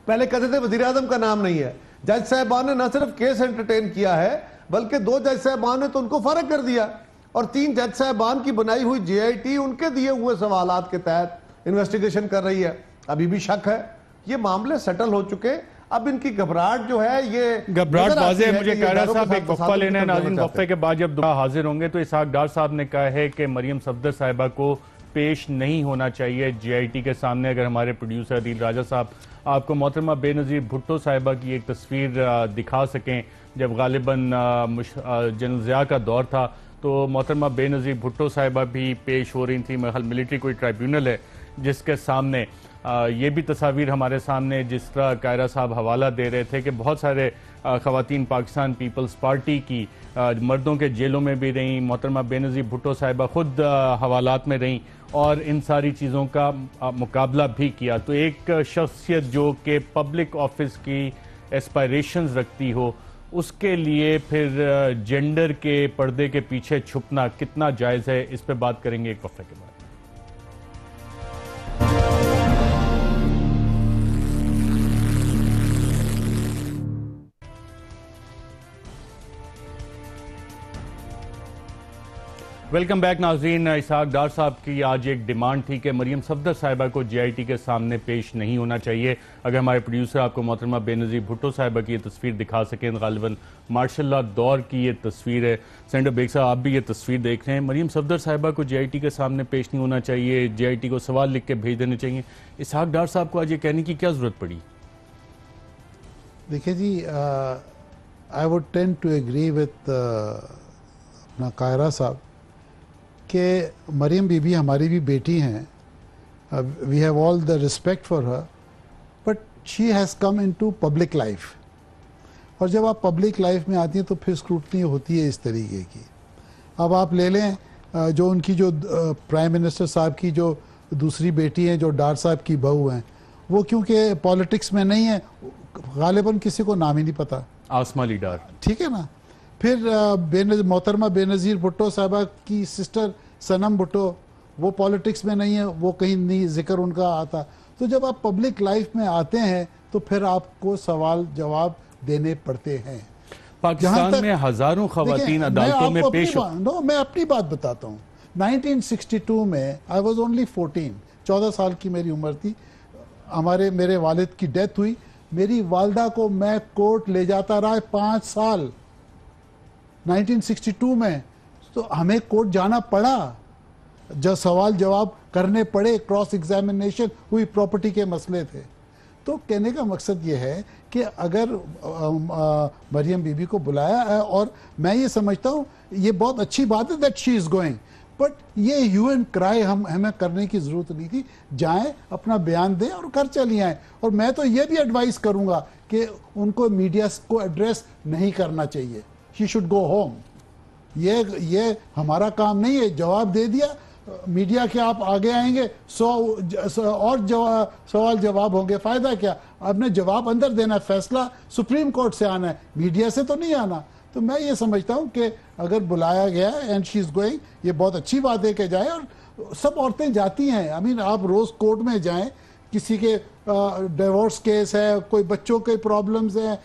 پہلے کہتے تھے وزیر اعظم کا نام نہیں ہے. جج صاحبان نے نہ صرف کیس انٹرٹین کیا ہے, بلکہ 2 جج صاحبان نے تو ان کو فارغ کر دیا, اور 3 جج صاحبان کی بنائی ہوئی جے آئی ٹی ان کے دیے ہوئے سوالات کے تحت انویسٹیگیشن کر رہی ہے. ابھی بھی شک ہے, یہ معاملے سیٹل ہو چکے. اب ان کی گھبراہٹ جو ہے یہ گھبراہٹ واضح ہے. مجھے قائرہ صاحب ایک وقفہ لینا ہے ناظرین. وقفے کے بعد جب دوبارہ حاضر ہوں گے تو اسحاق ڈار صاحب نے کہا ہے کہ مریم صفدر صاحبہ کو پیش نہیں ہونا چاہیے جی آئی ٹی کے سامنے. اگر ہمارے پروڈیوسر عدیل راجہ صاحب آپ کو محترمہ بے نظیر بھٹو صاحبہ کی ایک تصویر دکھا سکیں, جب غالباً جنرل ضیاء کا دور تھا تو محترمہ بے نظیر بھٹو صاحبہ بھی پیش ہو رہی تھیں. میرے ملٹری کوئی ٹرائیبیونل ہے جس کے سامنے یہ بھی تصاویر ہمارے سامنے, جس طرح قائرہ صاحب حوالہ دے رہے تھے کہ بہت سارے خواتین پاکستان پیپلز پارٹی کی مردوں کے جیلوں میں بھی رہیں, محترمہ بے نظیر بھٹو صاحبہ خود حوالات میں رہیں اور ان ساری چیزوں کا مقابلہ بھی کیا. تو ایک شخصیت جو کہ پبلک آفس کی ایسپائریشنز رکھتی ہو, اس کے لیے پھر جینڈر کے پردے کے پیچھے چھپنا کتنا جائز ہے, اس پہ بات کریں گے ایک وقفے کے بعد. ویلکم بیک ناظرین. اسحاق ڈار صاحب کی آج ایک ڈیمانڈ تھی کہ مریم صفدر صاحبہ کو جی آئی ٹی کے سامنے پیش نہیں ہونا چاہیے. اگر ہمارے پروڈیوسر آپ کو محترمہ بے نظیر بھٹو صاحبہ کی یہ تصویر دکھا سکیں, غالباً ماشاء اللہ دور کی یہ تصویر ہے. سینڈر بیگ صاحب آپ بھی یہ تصویر دیکھ رہے ہیں. مریم صفدر صاحبہ کو جی آئی ٹی کے سامنے پیش نہیں ہونا چاہیے, جی آئی ٹی کو سوال لکھ کے بھیج دینے چاہیے. اسحاق ڈار صاحب کو آج یہ کہنے کی کیا ضرورت پڑی؟ دیکھیں جی, I would tend to agree with اپنا قائرہ صاحب کہ مریم بی بی ہماری بھی بیٹی ہیں. We have all the respect for her, but she has come in to public life, اور جب آپ پبلک لائف میں آتی ہیں تو پھر اسکروٹنی ہوتی ہے اس طریقے کی. اب آپ لے لیں جو ان کی جو پرائم منسٹر صاحب کی جو دوسری بیٹی ہیں جو ڈار صاحب کی بہو ہیں, وہ کیونکہ پالیٹکس میں نہیں ہیں, غالباً کسی کو نام ہی نہیں پتا, آسما علی ڈار, ٹھیک ہے نا. پھر محترمہ بے نظیر بھٹو صاحبہ کی سسٹر سنم بھٹو, وہ پالیٹکس میں نہیں ہے, وہ کہیں نہیں ذکر ان کا آتا. تو جب آپ پبلک لائف میں آتے ہیں تو پھر آپ کو سوال جواب دینے پڑتے ہیں. پاکستان میں ہزاروں خواتین عدالتوں میں پیش میں اپنی بات بتاتا ہوں. 1962 میں I was only 14, 14 سال کی میری عمر تھی. میرے والد کی ڈیتھ ہوئی, میری والدہ کو میں کورٹ لے جاتا رہا 5 سال 1962 میں. تو ہمیں کورٹ جانا پڑا, جو سوال جواب کرنے پڑے, کراس ایگزامینیشن ہوئی, پراپرٹی کے مسئلے تھے. تو کہنے کا مقصد یہ ہے کہ اگر مریم بی بی کو بلایا ہے, اور میں یہ سمجھتا ہوں یہ بہت اچھی بات ہے that she is going, but یہ ہیو اینڈ کرائی ہمیں کرنے کی ضرورت نہیں تھی. جائیں, اپنا بیان دیں اور گھر چلی آئیں. اور میں تو یہ بھی ایڈوائز کروں گا کہ ان کو میڈیا کو ایڈریس نہیں کرنا چاہیے. She should go home. یہ ہمارا کام نہیں ہے. جواب دے دیا, میڈیا کے آپ آگے آئیں گے, 100 اور سوال جواب ہوں گے, فائدہ کیا؟ آپ نے جواب اندر دینا ہے, فیصلہ سپریم کورٹ سے آنا ہے, میڈیا سے تو نہیں آنا. تو میں یہ سمجھتا ہوں کہ اگر بلایا گیا اینڈ شی از گوئنگ, یہ بہت اچھی بات ہے کہ جائے. اور سب عورتیں جاتی ہیں. آپ روز کورٹ میں جائیں, کسی کے ڈیورس کیس ہے, کوئی بچوں کے پرابلمز ہیں,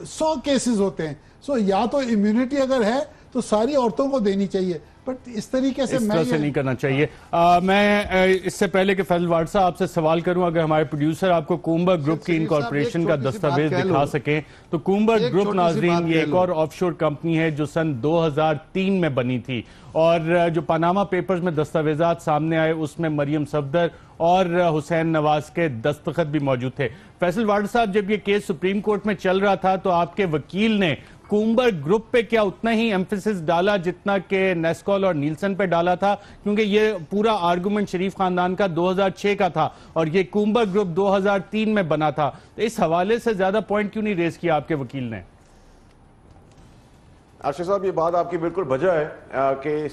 100 کیسز ہوتے ہیں. سو یا تو امیونٹی اگر ہے تو ساری عورتوں کو دینی چاہیے, بٹ اس طریقے سے نہیں کرنا چاہیے. میں اس سے پہلے کہ فیصل واڈ صاحب آپ سے سوال کروں, اگر ہمارے پروڈیوسر آپ کو کومبر گروپ کی انکارپوریشن کا دستاویز دکھا سکیں تو کومبر گروپ ناظرین یہ ایک اور آف شور کمپنی ہے جو سن 2003 میں بنی تھی, اور جو پاناما پیپرز میں دستاویزات سامنے آئے اس میں مریم صفدر اور حسین نواز کے دستخط بھی موجود تھے. فیصل واڈ صاحب, جب یہ کیس سپریم کورٹ میں چل رہا تھا تو آپ کے وکیل نے کومبر گروپ پہ کیا اتنا ہی ایمفیسس ڈالا جتنا کہ نیسکول اور نیلسن پہ ڈالا تھا؟ کیونکہ یہ پورا آرگومنٹ شریف خاندان کا 2006 کا تھا اور یہ کومبر گروپ 2003 میں بنا تھا. تو اس حوالے سے زیادہ پوائنٹ کیوں نہیں ریز کیا آپ کے وکیل نے؟ ارشد صاحب, یہ بات آپ کی بالکل بجا ہے کہ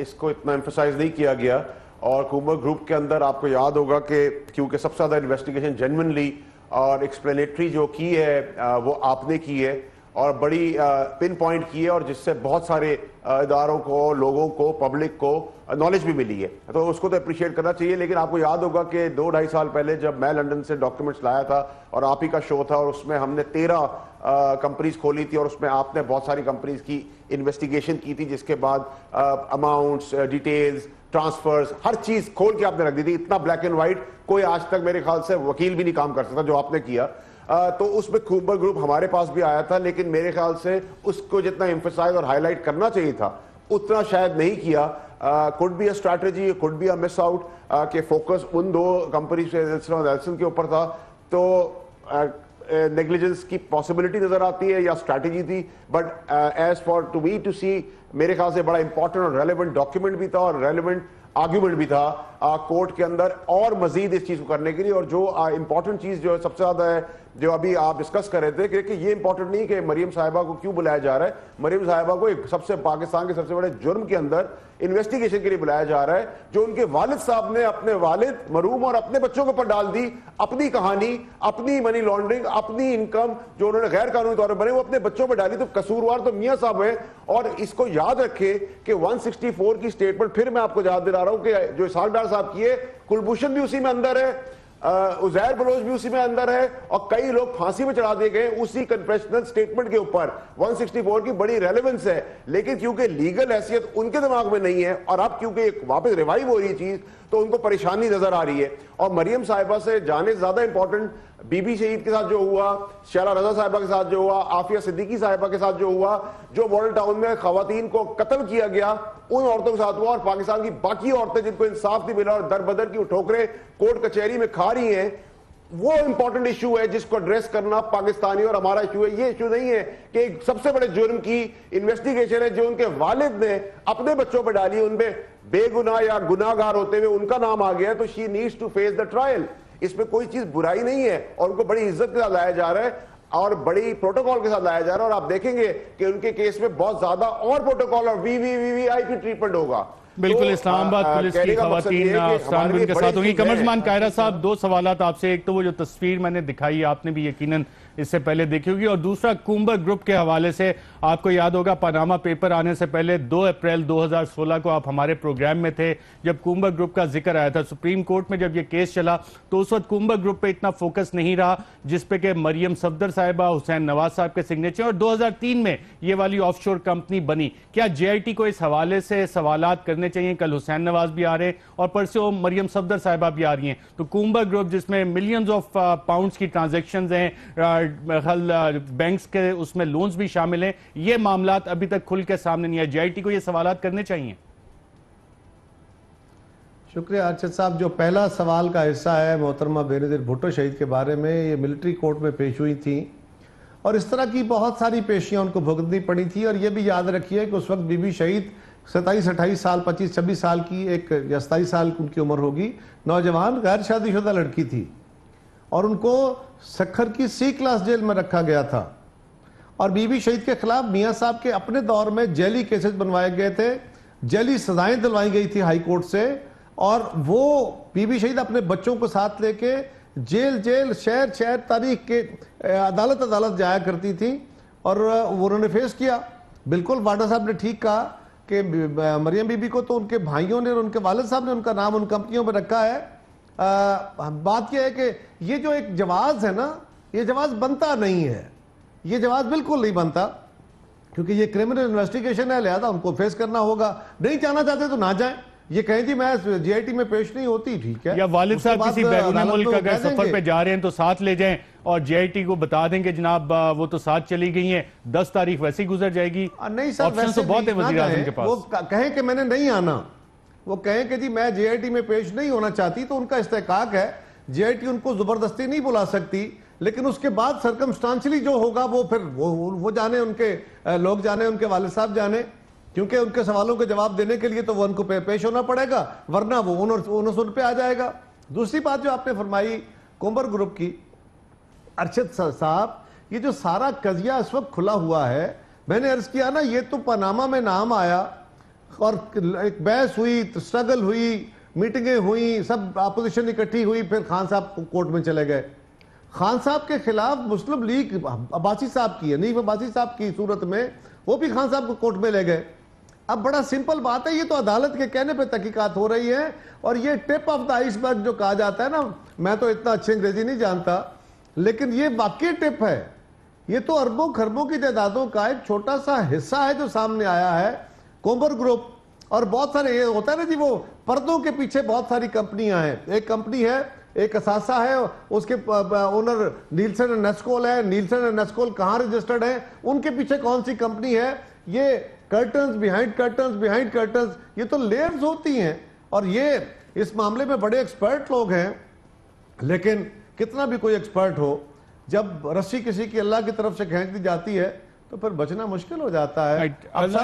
اس کو اتنا ایمفسائز نہیں کیا گیا. اور کومبر گروپ کے اندر آپ کو یاد ہوگا کہ کیونکہ سب سے زیادہ انویسٹیگیشن جینوئنلی اور ایکسپلینیٹری جو کی ہے وہ آپ نے کی ہے, اور بڑی پن پوائنٹ کی ہے, اور جس سے بہت سارے اداروں کو, لوگوں کو, پبلک کو نالج بھی ملی ہے. تو اس کو تو اپریشیٹ کرنا چاہیے. لیکن آپ کو یاد ہوگا کہ 2-2.5 سال پہلے جب میں لنڈن سے ڈاکیومنٹس لایا تھا اور آپ ہی کا شو تھا, اور اس میں ہم نے 13 کمپنیز کھولی تھی, اور اس میں آپ نے بہت ساری کمپنیز کی انویسٹیگیشن کی تھی, جس کے بعد اماؤنٹس, ڈیٹیلز, ٹرانسفرز, ہر چیز کھول کے آپ نے رکھ دی تھی. اتنا بلیک اینڈ وائٹ کوئی آج تک میرے خیال سے وکیل بھی نہیں کام کر سکتا جو آپ نے کیا. تو اس میں کومبر گروپ ہمارے پاس بھی آیا تھا، لیکن میرے خیال سے اس کو جتنا ایمفسائز اور ہائی لائٹ کرنا چاہیے تھا اتنا شاید نہیں کیا. could be a strategy, could be a miss out کہ فوکس ان دو کمپنی سے نیلسن کے اوپر تھا، تو نیگلیجنس کی پاسبلٹی نظر آتی ہے یا اسٹریٹجی تھی. But as far as to me to میرے خیال سے بڑا امپورٹنٹ اور ریلیونٹ ڈاکیومنٹ بھی تھا اور ریلیونٹ آرگیومنٹ بھی تھا کورٹ کے اندر اور مزید اس چیز کو کرنے کے لیے. اور جو امپورٹنٹ چیز جو سب سے زیادہ ہے جو ابھی آپ ڈسکس کر رہے تھے کہ یہ امپورٹنٹ نہیں کہ مریم صاحبہ کو کیوں بلایا جا رہا ہے. مریم صاحبہ کو ایک پاکستان کے سب سے بڑے جرم کے اندر انویسٹیگیشن کے لیے بلایا جا رہا ہے جو ان کے والد صاحب نے اپنے والد مرحوم اور اپنے بچوں کے اوپر ڈال دی. اپنی کہانی، اپنی منی لانڈرنگ، اپنی انکم جو انہوں نے غیر قانونی طور پر بنے وہ اپنے بچوں پہ ڈالی. تو قصوروار تو میاں صاحب ہیں. اور اس کو یاد رکھے کہ 164 کی سٹیٹمنٹ پھر میں آپ کو یاد دلا رہا ہوں کہ جو اسحاق ڈار صاحب کی ہے، کلبھوشن بھی اسی میں اندر ہے، عزیر بلوچ بھی اسی میں اندر ہے، اور کئی لوگ پھانسی میں چڑھا دیے گئے اسی کنفیشنل سٹیٹمنٹ کے اوپر. 164 کی بڑی ریلیونس ہے، لیکن کیونکہ لیگل حیثیت ان کے دماغ میں نہیں ہے اور اب کیونکہ ایک واپس ریوائیو ہو رہی ہے چیز تو ان کو پریشانی نظر آ رہی ہے. اور مریم صاحبہ سے جانے زیادہ امپورٹنٹ بی بی شہید کے ساتھ جو ہوا، شیلا رضا صاحبہ کے ساتھ جو ہوا، عافیہ صدیقی صاحبہ کے ساتھ جو ہوا، جو ماڈل ٹاؤن میں خواتین کو قتل کیا گیا ان عورتوں کے ساتھ ہوا، اور پاکستان کی باقی عورتیں جن کو انصاف نہیں ملا اور در بدر کی ٹھوکریں کورٹ کچہری میں کھا رہی ہیں، وہ امپورٹنٹ ایشو ہے جس کو ایڈریس کرنا پاکستانی اور ہمارا ایشو ہے. یہ ایشو نہیں ہے کہ ایک سب سے بڑے جرم کی انویسٹیگیشن ہے جو ان کے والد نے اپنے بچوں پہ ڈالی، ان پہ بے گناہ یا گناہ گار ہوتے ہوئے ان کا نام آ گیا تو she needs to face the trial. اس میں کوئی چیز برائی نہیں ہے اور ان کو بڑی عزت کے ساتھ لایا جا رہا ہے اور بڑی پروٹوکول کے ساتھ لایا جا رہا ہے. اور آپ دیکھیں گے کہ ان کے کیس میں بہت زیادہ اور پروٹوکول اور وی آئی پی ٹریٹمنٹ ہوگا. بالکل اسلام آباد پولیس کی خواتین افسران بھی ان کے ساتھ ہوں گی. قمرزمان قاہرہ صاحب، دو سوالات آپ سے. ایک تو وہ جو تصویر میں نے دکھائی آپ نے بھی یقیناً اس سے پہلے دیکھی ہوگی، اور دوسرا کومبر گروپ کے حوالے سے آپ کو یاد ہوگا پاناما پیپر آنے سے پہلے 2 اپریل 2016 کو آپ ہمارے پروگرام میں تھے جب کومبر گروپ کا ذکر آیا تھا. سپریم کورٹ میں جب یہ کیس چلا تو اس وقت کومبر گروپ پہ اتنا فوکس نہیں رہا جس پہ کہ مریم صفدر صاحبہ، حسین نواز صاحب کے سگنیچر، اور 2003 میں یہ والی آف شور کمپنی بنی. کیا جے آئی ٹی کو اس حوالے سے سوالات کرنے چاہیے؟ کل حسین نواز بھی آ رہے ہیں اور پرسوں مریم صفدر صاحبہ بھی آ رہی ہیں. تو کومبر گروپ جس میں ملینز آف پاؤنڈز کی ٹرانزیکشنز ہیں، بینکس کے اس میں لونز بھی شامل ہیں، یہ معاملات ابھی تک کھل کے سامنے نہیں ہے. جے آئی ٹی کو یہ سوالات کرنے چاہیے. شکریہ ارشد صاحب. جو پہلا سوال کا حصہ ہے محترمہ بینظیر بھٹو شہید کے بارے میں، یہ ملٹری کورٹ میں پیش ہوئی تھی اور اس طرح کی بہت ساری پیشیاں ان کو بھگتنی پڑی تھی. اور یہ بھی یاد رکھیے کہ اس وقت بی بی شہید 27-28 سال 25-26 سال کی ایک یا 27 سال ان کی عمر ہوگی، نوجوان غیر شادی شدہ لڑکی تھی اور ان کو سکھر کی سی کلاس جیل میں رکھا گیا تھا. اور بی بی شہید کے خلاف میاں صاحب کے اپنے دور میں جیلی کیسز بنوائے گئے تھے، جیلی سزائیں دلوائی گئی تھی ہائی کورٹ سے، اور وہ بی بی شہید اپنے بچوں کو ساتھ لے کے جیل شہر تاریخ کے عدالت جایا کرتی تھی اور وہ انہوں نے فیس کیا. بالکل واڈا صاحب نے ٹھیک کہا کہ مریم بی بی کو تو ان کے بھائیوں نے اور ان کے والد صاحب نے ان کا نام ان کمپنیوں پہ رکھا ہے. بات یہ ہے کہ یہ جو ایک جواز ہے نا، یہ جواز بنتا نہیں ہے، یہ جواز بالکل نہیں بنتا کیونکہ یہ کرمنل انویسٹیگیشن ہے، لہذا ان کو فیس کرنا ہوگا. نہیں جانا چاہتے تو نہ جائیں. یہ کہیں جی میں جے آئی ٹی میں پیش نہیں ہوتی، ٹھیک ہے. یا والد صاحب کسی بیرون ملک اگر سفر پہ جا رہے ہیں تو ساتھ لے جائیں اور جے آئی ٹی کو بتا دیں کہ جناب وہ تو ساتھ چلی گئی ہیں، 10 تاریخ ویسے ہی گزر جائے گی. نہیں سر، ویسے بہت ہے وزیر اعظم کے پاس. وہ کہیں کہ میں نے نہیں آنا، وہ کہیں کہ جی میں جے آئی ٹی میں پیش نہیں ہونا چاہتی تو ان کا استحقاق ہے. جے آئی ٹی ان کو زبردستی نہیں بلا سکتی، لیکن اس کے بعد سرکمسٹانشلی جو ہوگا وہ پھر وہ جانے، ان کے لوگ جانے، ان کے والد صاحب جانے، کیونکہ ان کے سوالوں کے جواب دینے کے لیے تو وہ ان کو پیش ہونا پڑے گا، ورنہ وہ انہوں ان پہ آ جائے گا. دوسری بات جو آپ نے فرمائی کومبر گروپ کی، ارشد صاحب یہ جو سارا قضیہ اس وقت کھلا ہوا ہے، میں نے عرض کیا نا، یہ تو پاناما میں نام آیا اور ایک بحث ہوئی، سٹرگل ہوئی، میٹنگیں ہوئی، سب اپوزیشن اکٹھی ہوئی، پھر خان صاحب کورٹ میں چلے گئے. خان صاحب کے خلاف مسلم لیگ عباسی صاحب کی، حنیف عباسی صاحب کی صورت میں وہ بھی خان صاحب کو کورٹ میں لے گئے. اب بڑا سمپل بات ہے، یہ تو عدالت کے کہنے پہ تحقیقات ہو رہی ہیں اور یہ ٹپ آف دا آئس برگ جو کہا جاتا ہے نا، میں تو اتنا اچھی انگریزی نہیں جانتا لیکن یہ واقعی ٹپ ہے. یہ تو اربوں خربوں کی تعدادوں کا ایک چھوٹا سا حصہ ہے جو سامنے آیا ہے. کومبر گروپ اور بہت سارے، یہ ہوتا ہے نا جی، وہ پردوں کے پیچھے بہت ساری کمپنیاں ہیں. ایک کمپنی ہے ایک اثاثہ ہے, اس کے اونر نیلسن اینڈ نیسکول ہے. نیلسن اینڈ نیسکول کہاں رجسٹرڈ ہیں, ان کے پیچھے کون سی کمپنی ہے؟ یہ curtains behind curtains behind curtains, یہ تو لیئرز ہوتی ہیں. اور یہ اس معاملے میں بڑے ایکسپرٹ لوگ ہیں, لیکن کتنا بھی کوئی ایکسپرٹ ہو, جب رسی کسی کی اللہ کی طرف سے کھینچ دی جاتی ہے تو پھر بچنا مشکل ہو جاتا ہے.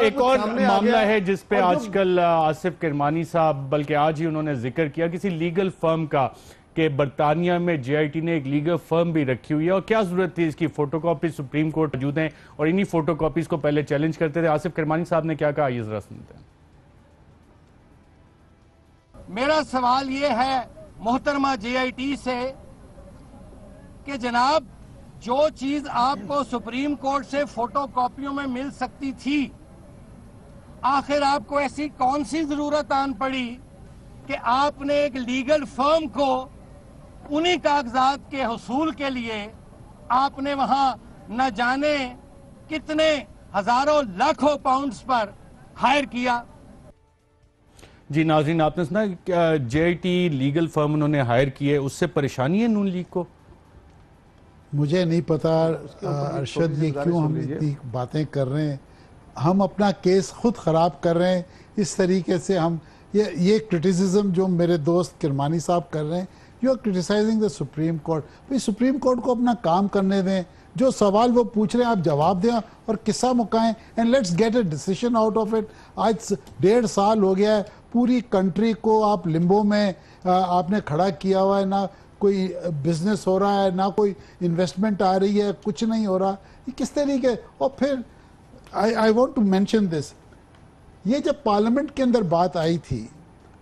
ایک اور معاملہ ہے جس پہ آج کل آصف کرمانی صاحب, بلکہ آج ہی انہوں نے ذکر کیا کسی لیگل فرم کا, کہ برطانیہ میں جے آئی ٹی نے ایک لیگل فرم بھی رکھی ہوئی ہے, اور کیا ضرورت تھی اس کی؟ فوٹو کاپی سپریم کورٹ موجود ہیں اور انہی فوٹو کاپیز کو پہلے چیلنج کرتے تھے. آصف کرمانی صاحب نے کیا کہا, یہ ذرا سنتے ہیں. میرا سوال یہ ہے محترمہ جے آئی ٹی سے کہ جناب, جو چیز آپ کو سپریم کورٹ سے فوٹو کاپیوں میں مل سکتی تھی, آخر آپ کو ایسی کون سی ضرورت آن پڑی کہ آپ نے ایک لیگل فرم کو انہی کاغذات کے حصول کے لیے آپ نے وہاں نہ جانے کتنے ہزاروں لاکھوں پاؤنڈز پر ہائر کیا؟ جی ناظرین, آپ نے سنا جے آئی ٹی لیگل فرم انہوں نے ہائر کی ہے, اس سے پریشانی ہے نون لیگ کو؟ مجھے نہیں پتا ارشد یہ کیوں ہم اتنی باتیں کر رہے ہیں. ہم اپنا کیس خود خراب کر رہے ہیں اس طریقے سے. ہم یہ کرٹیسزم جو میرے دوست کرمانی صاحب کر رہے ہیں, you are criticizing the supreme court. بھئی سپریم کورٹ کو اپنا کام کرنے دیں, جو سوال وہ پوچھ رہے ہیں آپ جواب دیں اور قصہ مکائیں, and let's get a decision out of it. آج 1.5 سال ہو گیا ہے, پوری کنٹری کو آپ لمبو میں آپ نے کھڑا کیا ہوا ہے, نہ کوئی بزنس ہو رہا ہے, نہ کوئی انویسٹمنٹ آ رہی ہے, کچھ نہیں ہو رہا. یہ کس طریقے؟ اور پھر I want to mention this, یہ جب پارلیمنٹ کے اندر بات آئی تھی,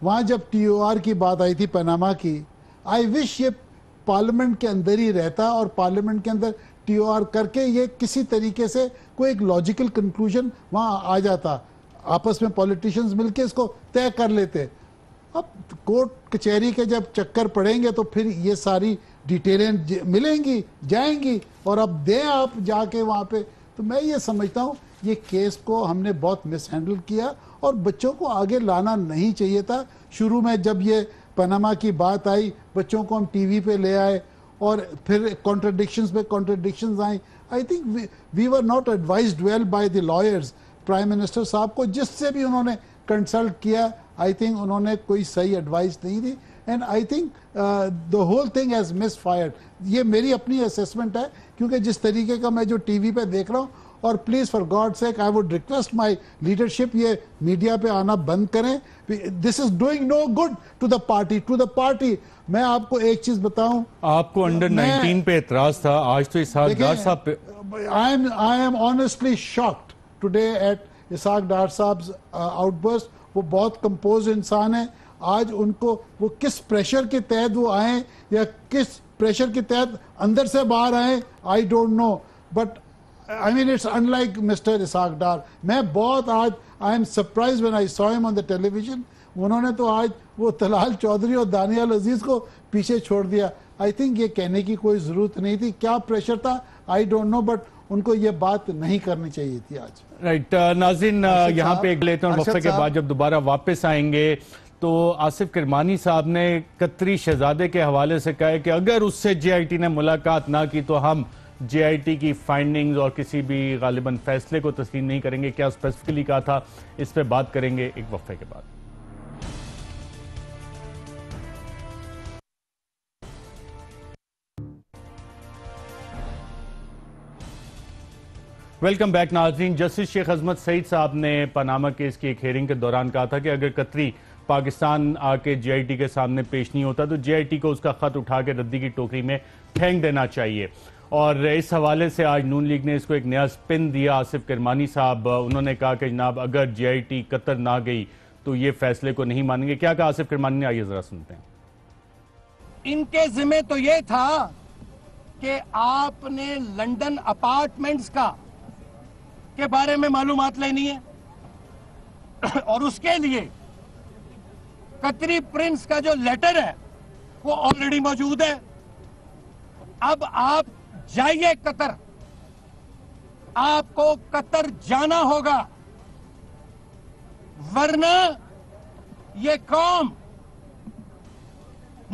وہاں جب ٹی او آر کی بات آئی تھی پاناما کی, آئی وش یہ پارلیمنٹ کے اندر ہی رہتا اور پارلیمنٹ کے اندر ٹی او آر کر کے یہ کسی طریقے سے کوئی ایک لاجیکل کنکلوژن وہاں آ جاتا, آپس میں پولیٹیشنز مل کے اس کو طے کر لیتے. اب کورٹ کچہری کے جب چکر پڑیں گے تو پھر یہ ساری ڈیٹیلیں ملیں گی, جائیں گی, اور اب دیں آپ جا کے وہاں پہ. تو میں یہ سمجھتا ہوں یہ کیس کو ہم نے بہت مس ہینڈل کیا, اور بچوں کو آگے لانا نہیں چاہیے تھا. شروع میں جب یہ پاناما کی بات آئی, بچوں کو ہم ٹی وی پہ لے آئے, اور پھر کانٹرڈکشنز پہ کانٹرڈکشنز آئیں. I think we were not advised well by the lawyers. Prime minister صاحب کو جس سے بھی انہوں نے کنسلٹ کیا, آئی تھنک انہوں نے کوئی صحیح ایڈوائز نہیں دی, and I think the whole thing has misfired. یہ میری اپنی اسیسمنٹ ہے, کیونکہ جس طریقے کا میں جو ٹی وی پہ دیکھ رہا ہوں, اور please for God sake I would request my leadership, یہ میڈیا پہ آنا بند کریں. This is doing no good to the party, to the party. میں آپ کو ایک چیز بتاؤں, آپ کو انڈر 19 پہ اعتراض تھا, آج تو اسحاق ڈار صاحب پہ. I am honestly shocked today at Ishaq Dar صاحب's outburst. وہ بہت کمپوز انسان ہیں. آج ان کو وہ کس پریشر کے تحت وہ آئیں, یا کس پریشر کے تحت اندر سے باہر آئیں, I don't know. But I mean it's unlike Mr. Ishaq Dar. میں بہت آج I am surprised when I saw him on the television. انہوں نے تو آج وہ طلال چودھری اور دانیال عزیز کو پیچھے چھوڑ دیا. I think یہ کہنے کی کوئی ضرورت نہیں تھی. کیا پریشر تھا I don't know, but ان کو یہ بات نہیں کرنی چاہیے تھی آج. رائٹ ناظرین, یہاں پہ ایک لیتے ہیں, اور وقفے کے بعد جب دوبارہ واپس آئیں گے تو آصف کرمانی صاحب نے قطری شہزادے کے حوالے سے کہا ہے کہ اگر اس سے جے آئی ٹی نے ملاقات نہ کی تو ہم جے آئی ٹی کی فائنڈنگز اور کسی بھی غالباً فیصلے کو تسلیم نہیں کریں گے. کیا اسپیسیفکلی کہا تھا, اس پہ بات کریں گے ایک وقفے کے بعد. ویلکم بیک ناظرین. جسٹس شیخ عظمت سعید صاحب نے پاناما کیس کی ایک ہیئرنگ کے دوران کہا تھا کہ اگر قطری پاکستان آ کے جے آئی ٹی کے سامنے پیش نہیں ہوتا تو جے آئی ٹی کو اس کا خط اٹھا کے ردی کی ٹوکری میں پھینک دینا چاہیے. اور اس حوالے سے آج نون لیگ نے اس کو ایک نیا سپن دیا. آصف کرمانی صاحب انہوں نے کہا کہ جناب اگر جے آئی ٹی قطر نہ گئی تو یہ فیصلے کو نہیں مانیں گے. کیا کہا آصف کرمانی نے, آئیے ذرا سنتے ہیں. ان کے ذمہ تو یہ تھا کہ آپ نے لنڈن اپارٹمنٹس کے بارے میں معلومات لینی ہے, اور اس کے لیے قطری پرنس کا جو لیٹر ہے وہ آلریڈی موجود ہے. اب آپ جائیے قطر, آپ کو قطر جانا ہوگا, ورنہ یہ قوم